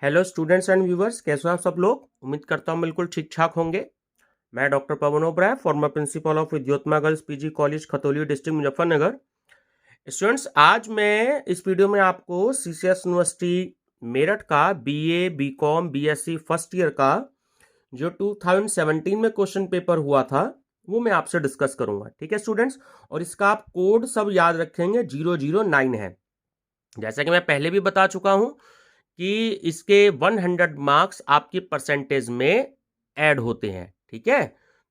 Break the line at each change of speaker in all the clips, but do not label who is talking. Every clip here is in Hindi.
हेलो स्टूडेंट्स एंड व्यूवर्स, कैसे हो आप सब लोग। उम्मीद करता हूँ बिल्कुल ठीक ठाक होंगे। मैं doctor Pawan Oberoi, former principal of Vidyotma girls PG college Khatauli district Muzaffarnagar. Students, आज मैं इस वीडियो में आपको सीसीएस यूनिवर्सिटी मेरठ का BA BCom BSc first year का जो 2017 में क्वेश्चन पेपर हुआ था वो मैं आपसे डिस्कस करूंगा। ठीक है स्टूडेंट्स, और इसका आप कोड सब याद रखेंगे, 009 है। जैसा कि मैं पहले भी बता चुका हूं कि इसके 100 मार्क्स आपकी परसेंटेज में ऐड होते हैं। ठीक है,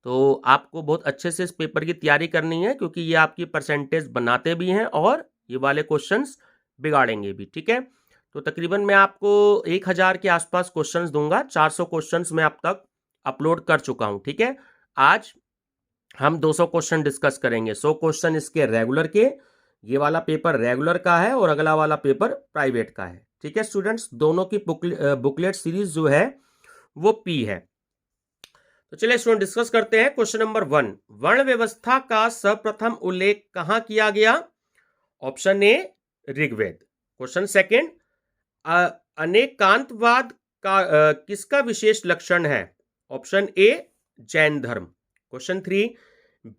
तो आपको बहुत अच्छे से इस पेपर की तैयारी करनी है, क्योंकि ये आपकी परसेंटेज बनाते भी हैं और ये वाले क्वेश्चंस बिगाड़ेंगे भी। ठीक है, तो तकरीबन मैं आपको 1000 के आसपास क्वेश्चंस दूंगा। 400 क्वेश्चंस मैं अब तक अपलोड कर चुका हूं। ठीक है, आज हम 200 क्वेश्चन डिस्कस करेंगे। 100 क्वेश्चन इसके रेगुलर के, ये वाला पेपर रेगुलर का है और अगला वाला पेपर प्राइवेट का है। ठीक है स्टूडेंट्स, दोनों की बुकलेट सीरीज जो है वो पी है। तो चलिए स्टूडेंट डिस्कस करते हैं। क्वेश्चन नंबर 1, वर्ण व्यवस्था का सर्वप्रथम उल्लेख कहां किया गया? Option A Rigveda. Question second, अनेकांतवाद का किसका विशेष लक्षण है? ऑप्शन ए जैन धर्म। क्वेश्चन 3,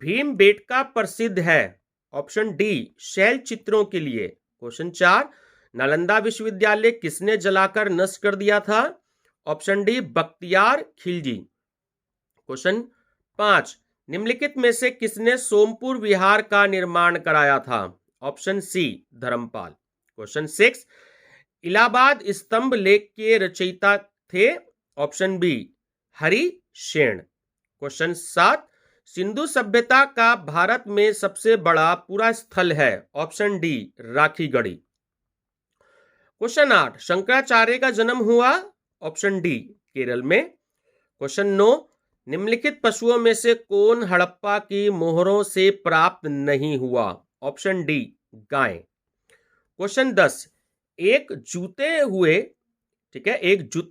भीमबेटका प्रसिद्ध है? ऑप्शन डी शैल चित्रों के लिए। क्वेश्चन 4, नालंदा विश्वविद्यालय किसने जलाकर नष्ट कर दिया था? Option D Bakhtiyar Khilji. Question 5, निम्नलिखित में से किसने सोमपुर विहार का निर्माण कराया था? Option C Dharmapal. Question 6, Allahabad स्तंभ लेख के रचयिता थे? Option B Harishena. Question 7, Sindhu सभ्यता का भारत में सबसे बड़ा पूरा स्थल है? Option D Rakhigarhi. Question 8, Shankaracharya का जन्म हुआ? ऑप्शन डी केरल में। क्वेश्चन 9, निम्नलिखित पशुओं में से कौन हड़प्पा की मोहरों से प्राप्त नहीं हुआ? ऑप्शन डी गाय। क्वेश्चन 10, एक जुते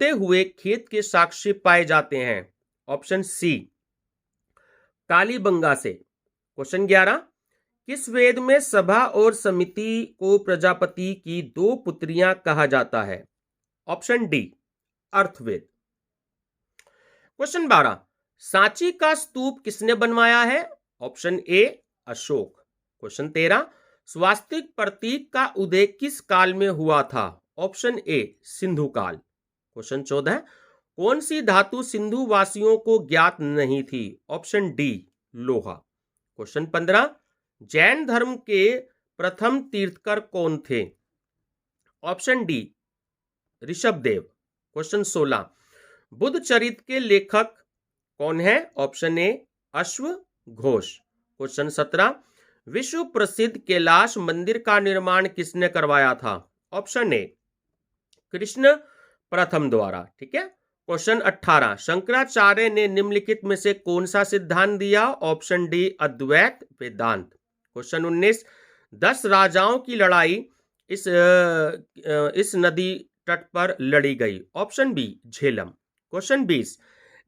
हुए खेत के साक्ष्य पाए जाते हैं? ऑप्शन सी कालीबंगा से। क्वेश्चन 11, किस वेद में सभा और समिति को प्रजापति की 2 पुत्रियां कहा जाता है? Option D Atharvaveda. Question 12, Sanchi का स्तूप किसने बनवाया है? Option A Ashoka. क्वेश्चन 13, स्वास्तिक प्रतीक का उदय किस काल में हुआ था? ऑप्शन ए सिंधु काल। क्वेश्चन 14, कौन सी धातु सिंधु वासियों को ज्ञात नहीं थी? ऑप्शन डी लोहा। क्वेश्चन 15, जैन धर्म के प्रथम तीर्थकर कौन थे? Option D Rishabhdev. Question 16, Buddha चरित्र के लेखक कौन है? ऑप्शन ए अश्व घोष। क्वेश्चन 17, विश्व प्रसिद्ध कैलाश मंदिर का निर्माण किसने करवाया था? ऑप्शन ए कृष्ण प्रथम द्वारा। ठीक है। क्वेश्चन 18, शंकराचार्य ने निम्नलिखित में से कौन सा सिद्धांत दिया? ऑप्शन डी अद्वैत वेदांत। क्वेश्चन 19, 10 राजाओं की लड़ाई इस नदी तट पर लड़ी गई? Option B Jhelum. क्वेश्चन 20,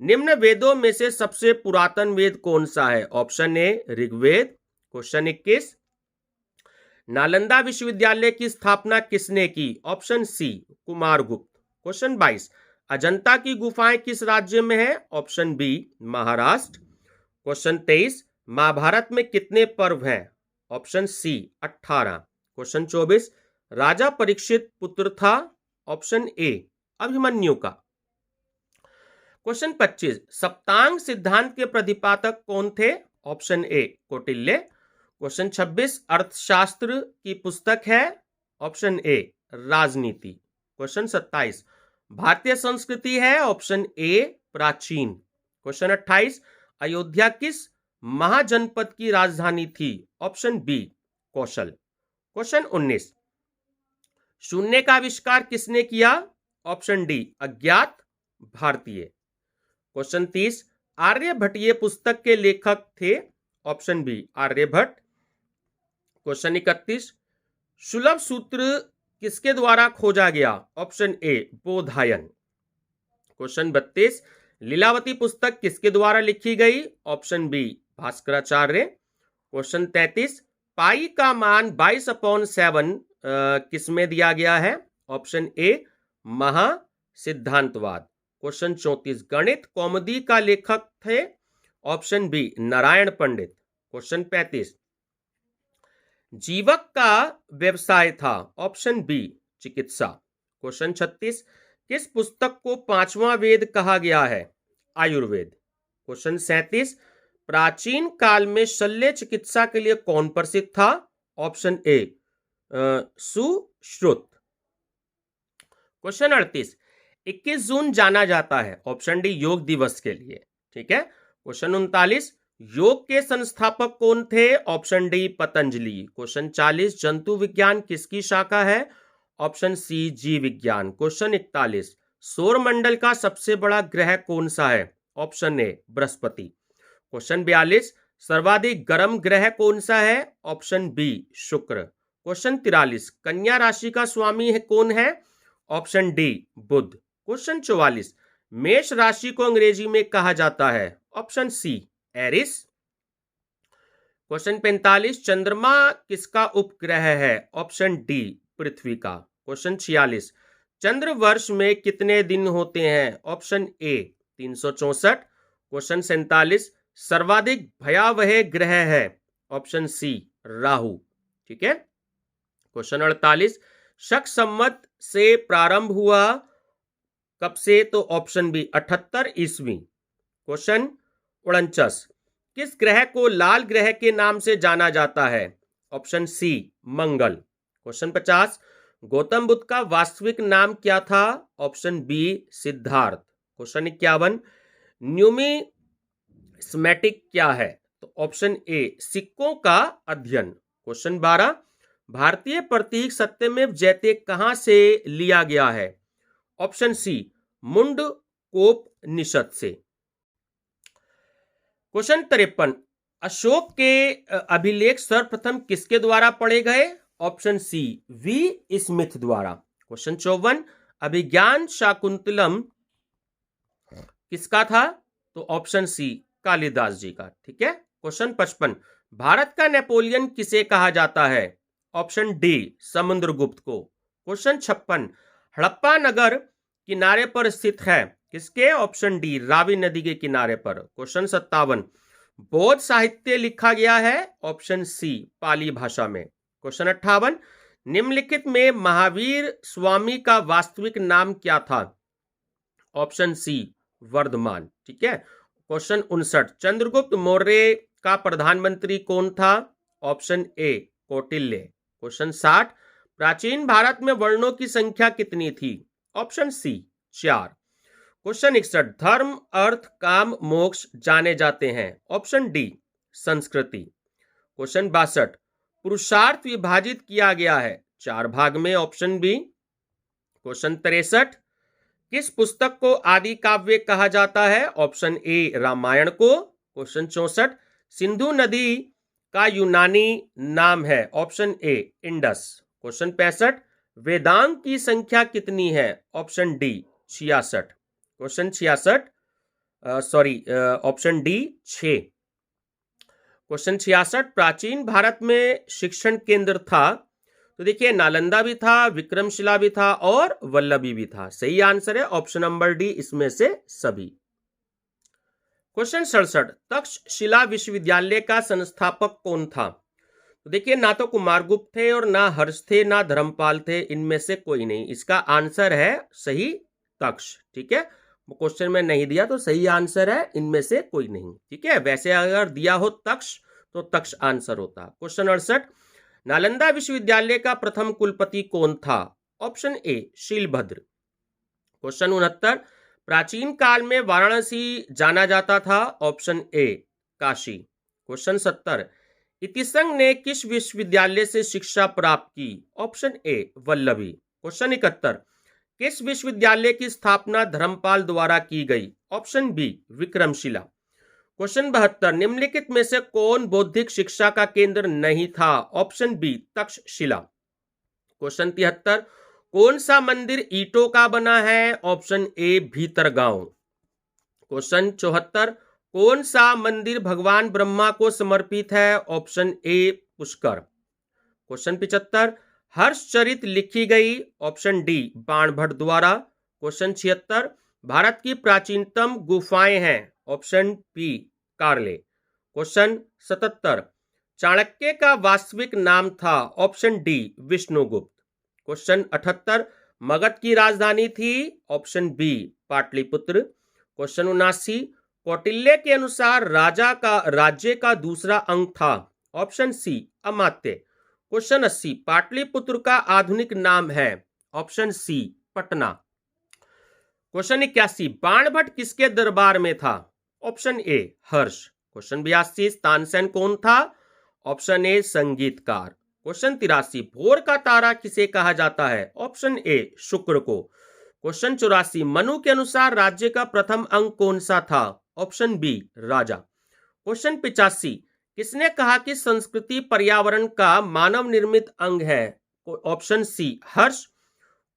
निम्न वेदों में से सबसे पुरातन वेद कौन सा है? Option A Rigveda. Question 21, Nalanda विश्वविद्यालय की स्थापना किसने की? Option C Kumaragupta. Question 22, Ajanta की गुफाएं किस राज्य में है? Option B Maharashtra. Question 23, Mahabharata में कितने पर्व हैं? Option C 18। क्वेश्चन 24, राजा परीक्षित पुत्र था? ऑप्शन ए अभिमन्यु का। क्वेश्चन 25, सप्तांग सिद्धांत के प्रतिपादक कौन थे? Option A Kautilya. क्वेश्चन 26, अर्थशास्त्र की पुस्तक है? ऑप्शन ए राजनीति। क्वेश्चन 27, भारतीय संस्कृति है? ऑप्शन ए प्राचीन। क्वेश्चन 28, अयोध्या किस महाजनपद की राजधानी थी? ऑप्शन बी कौशल। क्वेश्चन 19, शून्य का आविष्कार किसने किया? ऑप्शन डी अज्ञात भारतीय। क्वेश्चन 30, आर्यभट्टीय पुस्तक के लेखक थे? Option B Aryabhata. क्वेश्चन 31, सुलभ सूत्र किसके द्वारा खोजा गया? Option A Baudhayana. Question 32, Lilavati पुस्तक किसके द्वारा लिखी गई? Option B Bhaskaracharya. Question 33, pi का मान 22/7 किस में दिया गया है? ऑप्शन ए महा सिद्धांतवाद। क्वेश्चन 34, गणित कौमुदी का लेखक थे? ऑप्शन बी नारायण पंडित। क्वेश्चन 35, जीवक का व्यवसाय था? ऑप्शन बी चिकित्सा। क्वेश्चन 36, किस पुस्तक को पांचवा वेद कहा गया है? आयुर्वेद। क्वेश्चन 37, प्राचीन काल में शल्य चिकित्सा के लिए कौन प्रसिद्ध था? Option A Sushruta. Question 38, 21 June जाना जाता है? ऑप्शन डी योग दिवस के लिए। ठीक है। क्वेश्चन 39, योग के संस्थापक कौन थे? Option D Patanjali. क्वेश्चन 40, जंतु विज्ञान किसकी शाखा है? ऑप्शन सी जीव विज्ञान। क्वेश्चन 41, सौर मंडल का सबसे बड़ा ग्रह कौन सा है? ऑप्शन ए बृहस्पति। क्वेश्चन 42, सर्वाधिक गर्म ग्रह कौन सा है? ऑप्शन बी शुक्र। क्वेश्चन 43, कन्या राशि का स्वामी है कौन है? ऑप्शन डी बुध। क्वेश्चन 44, मेष राशि को अंग्रेजी में कहा जाता है? ऑप्शन सी एरिस। क्वेश्चन 45, चंद्रमा किसका उपग्रह है? ऑप्शन डी पृथ्वी का। क्वेश्चन 46, चंद्र वर्ष में कितने दिन होते हैं? ऑप्शन ए 364। क्वेश्चन 47, सर्वाधिक भयावह ग्रह है? Option C Rahu. ठीक है। क्वेश्चन 48, शक संवत से प्रारंभ हुआ कब से? तो ऑप्शन बी 78 ईस्वी। क्वेश्चन 49, किस ग्रह को लाल ग्रह के नाम से जाना जाता है? Option C Mangal. Question 50, Gautam Buddha का वास्तविक नाम क्या था? Option B Siddhartha. Question 51, numismatic क्या है? तो ऑप्शन ए सिक्कों का अध्ययन। क्वेश्चन 12, भारतीय प्रतीक सत्यमेव जयते कहां से लिया गया है? ऑप्शन सी मुंडकोपनिषद से। क्वेश्चन 53, अशोक के अभिलेख सर्वप्रथम किसके द्वारा पढ़े गए? ऑप्शन सी वी स्मिथ द्वारा। क्वेश्चन 54, अभिज्ञान शाकुंतलम किसका था? तो ऑप्शन सी कालिदास जी का। ठीक है। क्वेश्चन 55, भारत का नेपोलियन किसे कहा जाता है? ऑप्शन डी समुद्रगुप्त को। क्वेश्चन 56, हड़प्पा नगर किनारे पर स्थित है? किसके? ऑप्शन डी रावी नदी के किनारे पर। क्वेश्चन 57, बौद्ध साहित्य लिखा गया है? ऑप्शन सी पाली भाषा में। क्वेश्चन 58, निम्नलिखित में महावीर स्वामी का वास्तविक नाम क्या था? Option C Vardhaman. ठीक है। क्वेश्चन 59, चंद्रगुप्त मौर्य का प्रधानमंत्री कौन था? ऑप्शन ए कौटिल्य। क्वेश्चन 60, प्राचीन भारत में वर्णों की संख्या कितनी थी? ऑप्शन सी 4। क्वेश्चन 61, धर्म अर्थ काम मोक्ष जाने जाते हैं? ऑप्शन डी संस्कृति। क्वेश्चन 62, पुरुषार्थ विभाजित किया गया है 4 भाग में? Option B. क्वेश्चन 63, किस पुस्तक को आदि काव्य कहा जाता है? ऑप्शन ए रामायण को। क्वेश्चन 64, सिंधु नदी का यूनानी नाम है? ऑप्शन ए इंडस। क्वेश्चन 65, वेदांग की संख्या कितनी है? Option D 66। Question 66 option D 6। Question 66, प्राचीन भारत में शिक्षण केंद्र था? तो देखिए नालंदा भी था, विक्रमशिला भी था और वल्लभी भी था। सही आंसर है ऑप्शन नंबर डी, इसमें से सभी। क्वेश्चन 67, तक्षशिला विश्वविद्यालय का संस्थापक कौन था? तो देखिए ना तो कुमारगुप्त थे और ना हर्ष थे ना धर्मपाल थे, इनमें से कोई नहीं। इसका आंसर है सही तक्ष। ठीक है। क्वेश्चन में नहीं दिया तो सही आंसर है इनमें से कोई नहीं। ठीक है। वैसे अगर दिया हो तक्ष तो तक्ष आंसर होता। क्वेश्चन 68, नालंदा विश्वविद्यालय का प्रथम कुलपति कौन था? ऑप्शन ए शीलभद्र। क्वेश्चन 69, प्राचीन काल में वाराणसी जाना जाता था? ऑप्शन ए काशी। क्वेश्चन 70, इतिसंघ ने किस विश्वविद्यालय से शिक्षा प्राप्त की? Option A Vallabhi. क्वेश्चन 71, किस विश्वविद्यालय की स्थापना धर्मपाल द्वारा की गई? Option B Vikramshila. क्वेश्चन 72, निम्नलिखित में से कौन बौद्धिक शिक्षा का केंद्र नहीं था? Option B Takshashila. क्वेश्चन 73, कौन सा मंदिर ईंटों का बना है? ऑप्शन ए भीतरगांव। क्वेश्चन 74, कौन सा मंदिर भगवान ब्रह्मा को समर्पित है? ऑप्शन ए पुष्कर। क्वेश्चन 75, हर्षचरित लिखी गई? ऑप्शन डी बाणभट्ट द्वारा। क्वेश्चन 76, भारत की प्राचीनतम गुफाएं हैं। Option B Karle. Question 77, Chanakya का वास्तविक नाम था। Option D Vishnugupta. Question 78, Magadh की राजधानी थी। Option B Pataliputra. Question 79, Kautilya के अनुसार राजा का राज्य का दूसरा अंग था। ऑप्शन सी अमात्य। क्वेश्चन 80, पाटलिपुत्र का आधुनिक नाम है। Option C Patna. Question 81, Banabhatta किसके दरबार में था। Option A Harsha. Question 82, Tansen कौन था। ऑप्शन ए संगीतकार। क्वेश्चन 83, भोर का तारा किसे कहा जाता है। ऑप्शन ए शुक्र को। क्वेश्चन 84, मनु के अनुसार राज्य का प्रथम अंग कौन सा था। ऑप्शन बी राजा। क्वेश्चन 85, किसने कहा कि संस्कृति पर्यावरण का मानव निर्मित अंग है। ऑप्शन सी हर्ष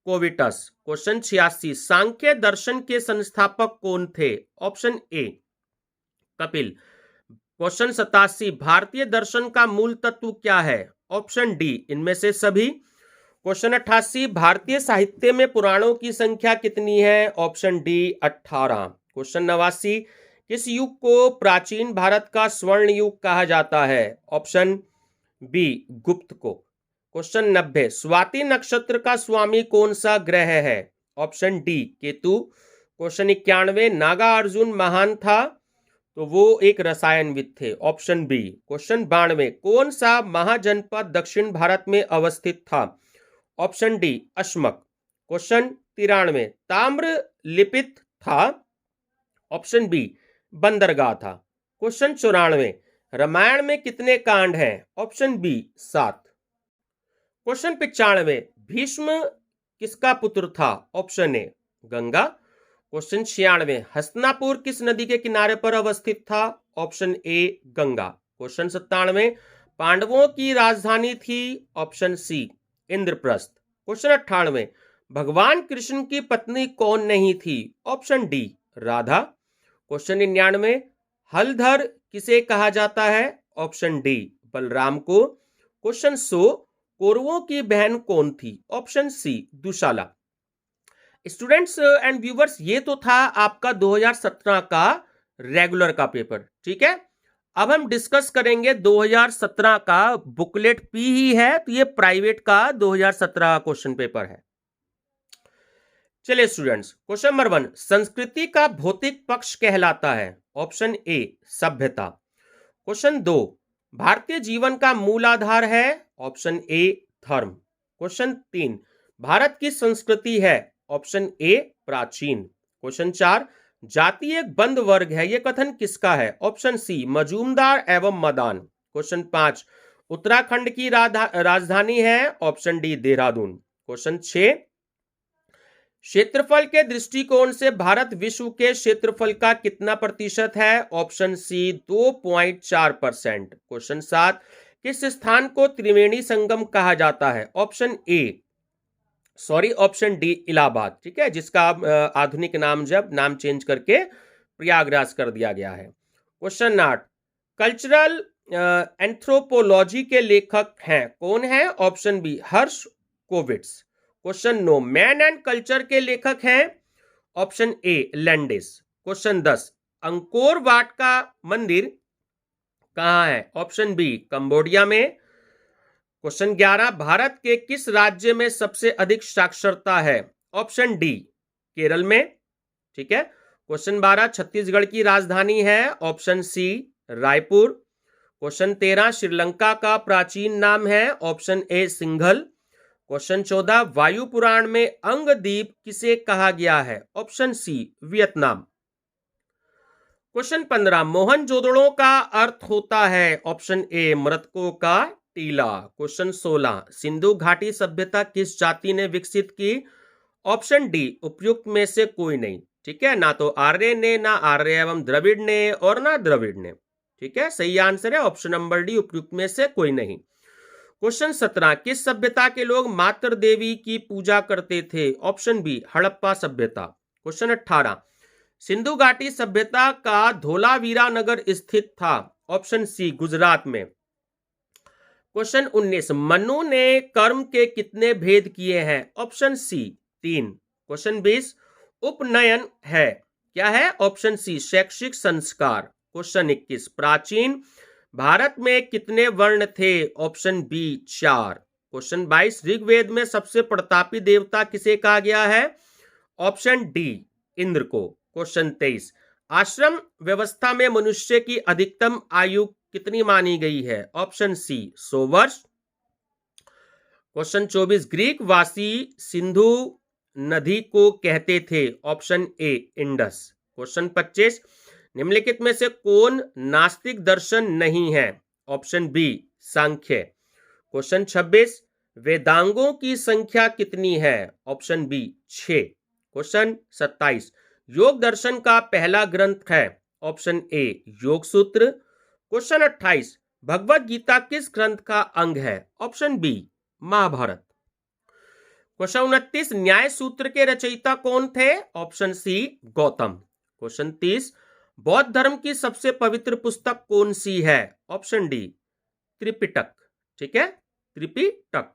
कोविटस। क्वेश्चन 86, सांख्य दर्शन के संस्थापक कौन थे। Option A Kapil. क्वेश्चन 87, भारतीय दर्शन का मूल तत्व क्या है। ऑप्शन डी इनमें से सभी। क्वेश्चन 88, भारतीय साहित्य में पुराणों की संख्या कितनी है। Option D 18। क्वेश्चन 89, किस युग को प्राचीन भारत का स्वर्ण युग कहा जाता है। ऑप्शन बी गुप्त को। क्वेश्चन 90, स्वाति नक्षत्र का स्वामी कौन सा ग्रह है। Option D Ketu. Question 91, Nagarjuna महान था तो वो एक रसायनविद थे। Option B. क्वेश्चन 92, कौन सा महाजनपद दक्षिण भारत में अवस्थित था। Option D Ashmak. क्वेश्चन 93, ताम्र लिपित था। ऑप्शन बी बंदरगाह था। क्वेश्चन 94, रामायण में कितने कांड हैं। Option B 7। क्वेश्चन 95, भीष्म किसका पुत्र था। ऑप्शन ए गंगा। क्वेश्चन 96, हस्तिनापुर किस नदी के किनारे पर अवस्थित था। ऑप्शन ए गंगा। क्वेश्चन 97, पांडवों की राजधानी थी। ऑप्शन सी इंद्रप्रस्थ। क्वेश्चन 98, भगवान कृष्ण की पत्नी कौन नहीं थी। Option D Radha. क्वेश्चन 99, हलधर किसे कहा जाता है। ऑप्शन डी बलराम को। क्वेश्चन 100, कौरवों की बहन कौन थी। Option C Dushala. Students and viewers, ये तो था आपका 2017 का रेगुलर का पेपर। ठीक है, अब हम डिस्कस करेंगे 2017 का बुकलेट पी ही है, तो ये प्राइवेट का 2017 का क्वेश्चन पेपर है। चलिए स्टूडेंट्स, क्वेश्चन नंबर 1, संस्कृति का भौतिक पक्ष कहलाता है। ऑप्शन ए सभ्यता। क्वेश्चन 2, भारतीय जीवन का मूल आधार है। ऑप्शन ए धर्म। क्वेश्चन 3, भारत की संस्कृति है। ऑप्शन ए प्राचीन। क्वेश्चन 4, जाति एक बंद वर्ग है, यह कथन किसका है। ऑप्शन सी मजूमदार एवं मदान। क्वेश्चन 5, उत्तराखंड की राजधानी है। Option D Dehradun. क्वेश्चन 6, क्षेत्रफल के दृष्टिकोण से भारत विश्व के क्षेत्रफल का कितना प्रतिशत है। ऑप्शन सी 2.4%। क्वेश्चन 7, किस स्थान को त्रिवेणी संगम कहा जाता है। Option D Allahabad. ठीक है, जिसका आधुनिक नाम जब नाम चेंज करके प्रयागराज कर दिया गया है। क्वेश्चन 8, कल्चरल एंथ्रोपोलॉजी के लेखक हैं कौन है। Option B Herskovits. Question 9, man and culture के लेखक हैं। Option A Landis. Question 10, Angkor Wat का मंदिर कहां है। ऑप्शन बी कंबोडिया में। क्वेश्चन 11, भारत के किस राज्य में सबसे अधिक साक्षरता है। ऑप्शन डी केरल में। ठीक है, क्वेश्चन 12, छत्तीसगढ़ की राजधानी है। Option C Raipur. Question 13, Sri Lanka का प्राचीन नाम है। ऑप्शन ए सिंघल। क्वेश्चन 14, वायु पुराण में अंगदीप किसे कहा गया है। Option C Vietnam. Question 15, Mohenjodaro का अर्थ होता है। ऑप्शन ए मृतकों का टीला। क्वेश्चन 16, सिंधु घाटी सभ्यता किस जाति ने विकसित की। ऑप्शन डी उपयुक्त में से कोई नहीं। ठीक है, ना तो आर्य ने, ना आर्य एवं द्रविड़ ने, और ना द्रविड़ ने। ठीक है, सही आंसर है ऑप्शन नंबर डी उपयुक्त में से कोई नहीं। क्वेश्चन 17, किस सभ्यता के लोग मातृ देवी की पूजा करते थे। ऑप्शन बी हड़प्पा सभ्यता। क्वेश्चन 18, सिंधु घाटी सभ्यता का धोलावीरा नगर स्थित था। ऑप्शन सी गुजरात में। क्वेश्चन 19, मनु ने कर्म के कितने भेद किए हैं। ऑप्शन सी 3। क्वेश्चन 20, उपनयन है? क्या है? ऑप्शन सी शैक्षिक संस्कार। क्वेश्चन 21 प्राचीन भारत में कितने वर्ण थे? Option B 4। क्वेश्चन 22 ऋग्वेद में सबसे प्रतापी देवता किसे कहा गया है? ऑप्शन डी इंद्र को। क्वेश्चन 23 आश्रम व्यवस्था में मनुष्य की अधिकतम आयु कितनी मानी गई है? ऑप्शन सी 100 वर्ष। क्वेश्चन 24 ग्रीक वासी सिंधु नदी को कहते थे? Option A Indus. क्वेश्चन 25 निम्नलिखित में से कौन नास्तिक दर्शन नहीं है? ऑप्शन बी सांख्य। क्वेश्चन 26 वेदांगों की संख्या कितनी है? Option B 6। क्वेश्चन 27 योग दर्शन का पहला ग्रंथ है? ऑप्शन ए योग सूत्र। क्वेश्चन 28 भगवत गीता किस ग्रंथ का अंग है? Option B Mahabharat. क्वेश्चन 29 न्याय सूत्र के रचयिता कौन थे? ऑप्शन सी गौतम। क्वेश्चन 30 बौद्ध धर्म की सबसे पवित्र पुस्तक कौन सी है? Option D Tripitaka. ठीक है, त्रिपिटक।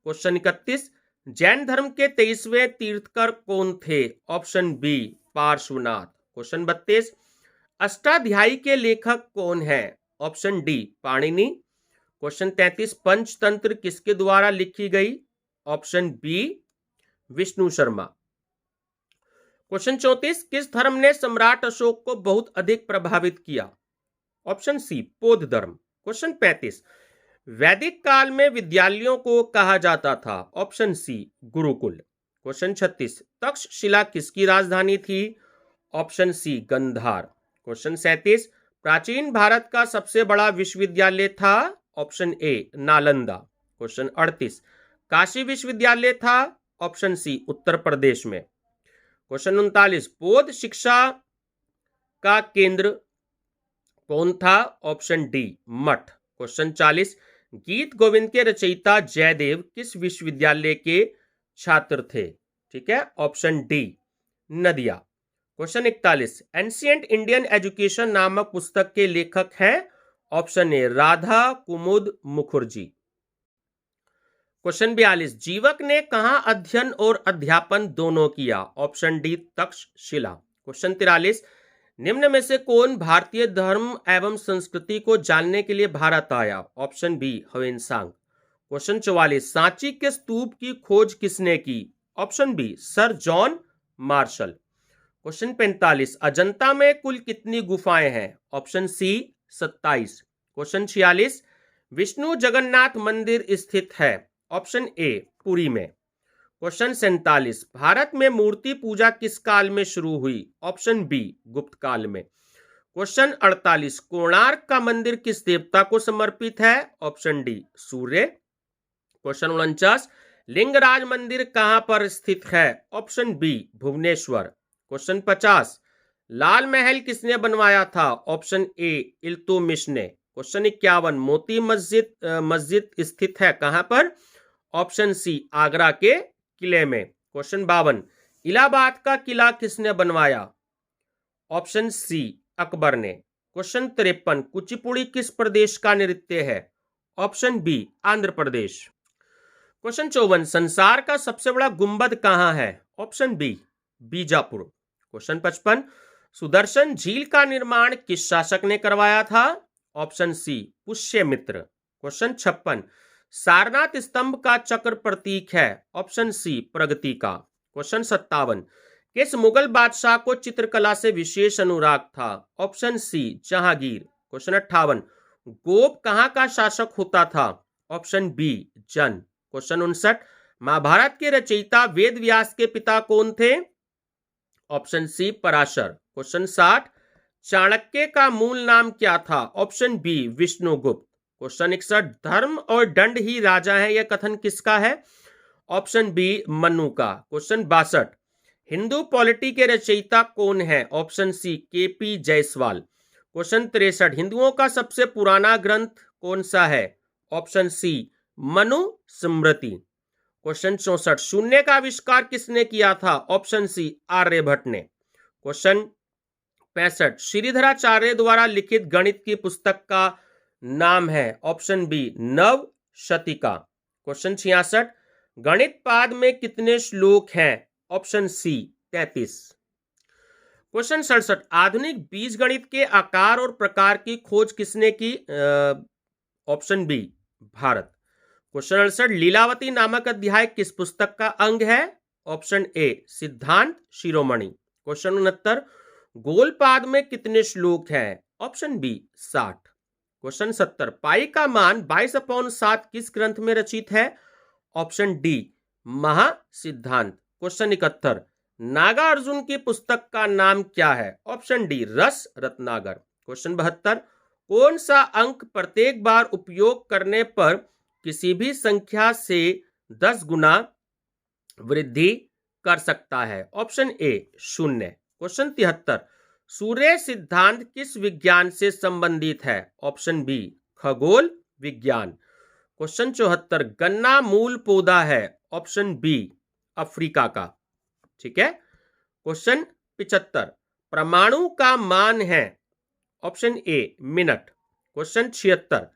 क्वेश्चन 31 जैन धर्म के 23वें तीर्थकर कौन थे? Option B Parshvanath. Question 32 Ashtadhyayi के लेखक कौन है? Option D Panini. Question 33 Panchatantra किसके द्वारा लिखी गई? Option B Vishnu Sharma. Question 34 किस धर्म ने सम्राट अशोक को बहुत अधिक प्रभावित किया? ऑप्शन सी बौद्ध धर्म। क्वेश्चन 35 वैदिक काल में विद्यालयों को कहा जाता था? Option C gurukul. Question 36 Taxila किसकी राजधानी थी? ऑप्शन सी गंधार। क्वेश्चन 37 प्राचीन भारत का सबसे बड़ा विश्वविद्यालय था? ऑप्शन ए नालंदा। क्वेश्चन 38 काशी विश्वविद्यालय था? ऑप्शन सी उत्तर प्रदेश में। क्वेश्चन 39 बौद्ध शिक्षा का केंद्र कौन था? ऑप्शन डी मठ। क्वेश्चन 40 गीत गोविंद के रचयिता जयदेव किस विश्वविद्यालय के छात्र थे? ठीक है, ऑप्शन डी नदिया। क्वेश्चन 41 एंशिएंट इंडियन एजुकेशन नामक पुस्तक के लेखक हैं? ऑप्शन ए राधा कुमुद मुखर्जी। क्वेश्चन 42 जीवक ने कहां अध्ययन और अध्यापन दोनों किया? Option D Takshashila. क्वेश्चन 43 निम्न में से कौन भारतीय धर्म एवं संस्कृति को जानने के लिए भारत आया? Option B Hiuen Tsang. Question 44 Sanchi के स्तूप की खोज किसने की? Option B sir John Marshall. Question 45 Ajanta में कुल कितनी गुफाएं हैं? Option C 27। Question 46 Vishnu Jagannath मंदिर स्थित है? ऑप्शन ए पुरी में। क्वेश्चन 47 भारत में मूर्ति पूजा किस काल में शुरू हुई? ऑप्शन बी गुप्त काल में। क्वेश्चन 48 कोणार्क का मंदिर किस देवता को समर्पित है? Option D Surya. Question 49 Lingaraj मंदिर कहां पर स्थित है? Option B Bhubaneswar. Question 50 Lal Mahal किसने बनवाया था? ऑप्शन ए इल्तुतमिश ने। क्वेश्चन 51 मोती मस्जिद स्थित है कहां पर? ऑप्शन सी आगरा के किले में। क्वेश्चन 52 इलाहाबाद का किला किसने बनवाया? ऑप्शन सी अकबर ने। क्वेश्चन 53 कुचिपुड़ी किस प्रदेश का नृत्य है? Option B Andhra Pradesh. Question 54 संसार का सबसे बड़ा गुंबद कहां है? Option B Bijapur. Question 55 Sudarshan झील का निर्माण किस शासक ने करवाया था? Option C Pushyamitra. Question 56 Sarnath स्तंभ का चक्र प्रतीक है? ऑप्शन सी प्रगति का। क्वेश्चन 57 किस मुगल बादशाह को चित्रकला से विशेष अनुराग था? Option C Jahangir. क्वेश्चन 58 गोप कहां का शासक होता था? ऑप्शन बी जन। क्वेश्चन 59 महाभारत के रचयिता वेद व्यास के पिता कौन थे? Option C Parashar. Question 60 Chanakya का मूल नाम क्या था? Option B Vishnugupta. क्वेश्चन 61 धर्म और दंड ही राजा है, यह कथन किसका है? ऑप्शन बी मनु का। क्वेश्चन 62 हिंदू पॉलिटी के रचयिता कौन है? Option C KP Jayaswal. Question 63 हिंदुओं का सबसे पुराना ग्रंथ कौन सा है? Option C Manu Smriti. Question 64 शून्य का आविष्कार किसने किया था? ऑप्शन सी आर्यभट्ट ने। क्वेश्चन 65 श्रीधराचार्य द्वारा लिखित गणित की पुस्तक का नाम है? ऑप्शन बी नव शतिका। क्वेश्चन 66 गणित पाद में कितने श्लोक हैं? ऑप्शन सी 33। क्वेश्चन 67, आधुनिक बीजगणित के आकार और प्रकार की खोज किसने की? Option B, Bharat. Question 68, Lilavati नामक अध्याय किस पुस्तक का अंग है? ऑप्शन ए, सिद्धांत शिरोमणि। क्वेश्चन 69, गोलपाद में कितने श्लोक हैं? Option B, 60। क्वेश्चन 70, पाई का मान 22/7 किस ग्रंथ में रचित है? Option D, Mahasiddhanta. Question 71, Nagarjuna की पुस्तक का नाम क्या है? ऑप्शन डी, रस रत्नाकर। क्वेश्चन 72, कौन सा अंक प्रत्येक बार उपयोग करने पर किसी भी संख्या से 10 गुना वृद्धि कर सकता है? ऑप्शन ए, 0। क्वेश्चन 73, सूर्य सिद्धांत किस विज्ञान से संबंधित है? ऑप्शन बी, खगोल विज्ञान। क्वेश्चन 74, गन्ना मूल पौधा है? ऑप्शन बी, अफ्रीका का। ठीक है। क्वेश्चन 75, परमाणु का मान है? Option A, minute. Question 76,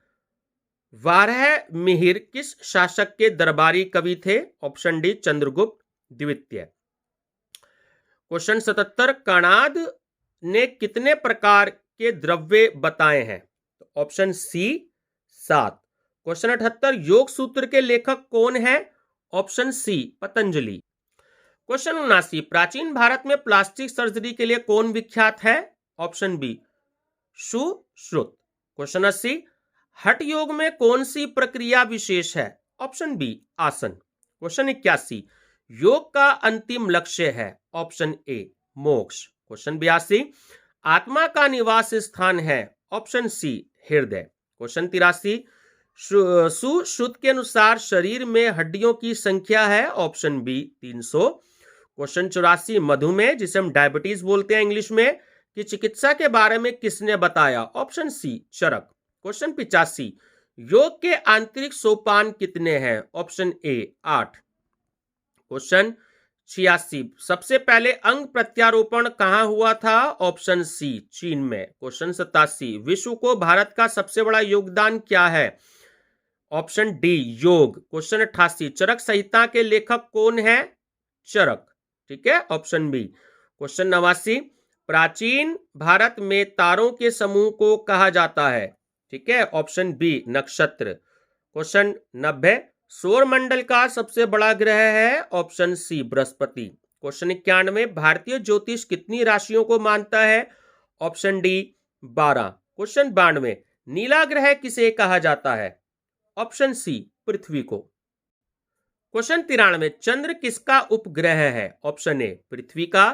Varaha Mihir किस शासक के दरबारी कवि थे? ऑप्शन डी, चंद्रगुप्त द्वितीय। क्वेश्चन 77, कणाद ने कितने प्रकार के द्रव्य बताए हैं? ऑप्शन सी, 7। क्वेश्चन 78, योग सूत्र के लेखक कौन है? ऑप्शन सी, पतंजलि। क्वेश्चन 79, प्राचीन भारत में प्लास्टिक सर्जरी के लिए कौन विख्यात है? Option B, Sushruta. क्वेश्चन 80, हठ योग में कौन सी प्रक्रिया विशेष है? ऑप्शन बी, आसन। क्वेश्चन 81, योग का अंतिम लक्ष्य है? ऑप्शन ए, मोक्ष। क्वेश्चन 82, आत्मा का निवास स्थान है? ऑप्शन सी, हृदय। क्वेश्चन 83, सुश्रुत के अनुसार शरीर में हड्डियों की संख्या है? Option B, 300। क्वेश्चन 84, मधुमेह जिसे हम डायबिटीज बोलते हैं इंग्लिश में, की चिकित्सा के बारे में किसने बताया? ऑप्शन सी, चरक। क्वेश्चन 85, योग के आंतरिक सोपान कितने हैं? ऑप्शन ए, 8। क्वेश्चन 86, सबसे पहले अंग प्रत्यारोपण कहां हुआ था? ऑप्शन सी, चीन में। क्वेश्चन 87, विश्व को भारत का सबसे बड़ा योगदान क्या है? ऑप्शन डी, योग। क्वेश्चन 88, चरक संहिता के लेखक कौन है? चरक। ठीक है, ऑप्शन बी। क्वेश्चन 89, प्राचीन भारत में तारों के समूह को कहा जाता है? ठीक है, ऑप्शन बी, नक्षत्र। क्वेश्चन 90, सौर मंडल का सबसे बड़ा ग्रह है? ऑप्शन सी, बृहस्पति। क्वेश्चन 91, भारतीय ज्योतिष कितनी राशियों को मानता है? Option D, 12। क्वेश्चन 92, नीला ग्रह किसे कहा जाता है? ऑप्शन सी, पृथ्वी को। क्वेश्चन 93, चंद्र किसका उपग्रह है? ऑप्शन ए, पृथ्वी का।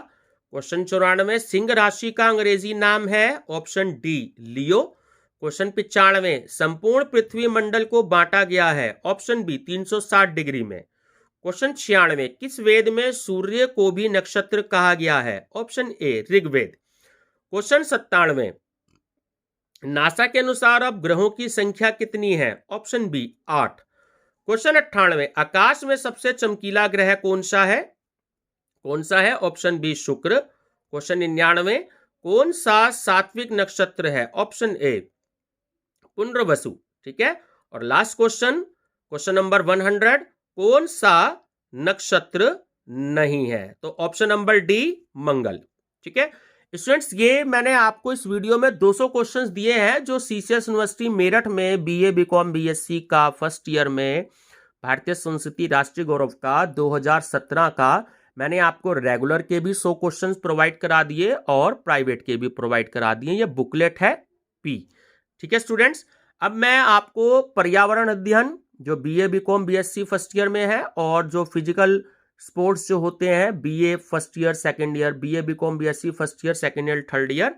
क्वेश्चन 94, सिंह राशि का अंग्रेजी नाम है? ऑप्शन डी, लियो। क्वेश्चन 95, संपूर्ण पृथ्वी मंडल को बांटा गया है? ऑप्शन बी, 360 डिग्री में। क्वेश्चन 96, किस वेद में सूर्य को भी नक्षत्र कहा गया है? Option A, Rigveda. Question 97, NASA के अनुसार अब ग्रहों की संख्या कितनी है? Option B, 8। क्वेश्चन 98, आकाश में सबसे चमकीला ग्रह कौन सा है? कौन सा है? ऑप्शन बी, शुक्र। क्वेश्चन 99, कौन सा सात्विक नक्षत्र है? ऑप्शन ए, पुनर्वसु। ठीक है, और लास्ट क्वेश्चन, क्वेश्चन नंबर 100, कौन सा नक्षत्र नहीं है? तो ऑप्शन नंबर डी, मंगल। ठीक है स्टूडेंट्स, ये मैंने आपको इस वीडियो में 200 क्वेश्चंस दिए हैं जो सीसीएस यूनिवर्सिटी मेरठ में बीए बीकॉम बीएससी का फर्स्ट ईयर में भारतीय संस्कृति राष्ट्रीय गौरव का 2017 का मैंने आपको रेगुलर के भी 100 क्वेश्चंस प्रोवाइड करा दिए और प्राइवेट के भी प्रोवाइड करा दिए। ये बुकलेट है पी। ठीक है स्टूडेंट्स, अब मैं आपको पर्यावरण अध्ययन जो BA BCom BSc first year में है और जो फिजिकल स्पोर्ट्स जो होते हैं BA first year second year, BA BCom BSc first year second year third year,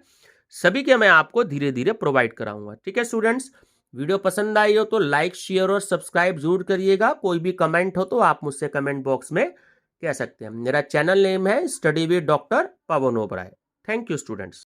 सभी के मैं आपको धीरे धीरे प्रोवाइड कराऊंगा। ठीक है स्टूडेंट्स, वीडियो पसंद आई हो तो लाइक शेयर और सब्सक्राइब जरूर करिएगा। कोई भी कमेंट हो तो आप मुझसे कमेंट बॉक्स में कह सकते हैं। मेरा चैनल नेम है study with doctor Pawan Oberoi. Thank you students.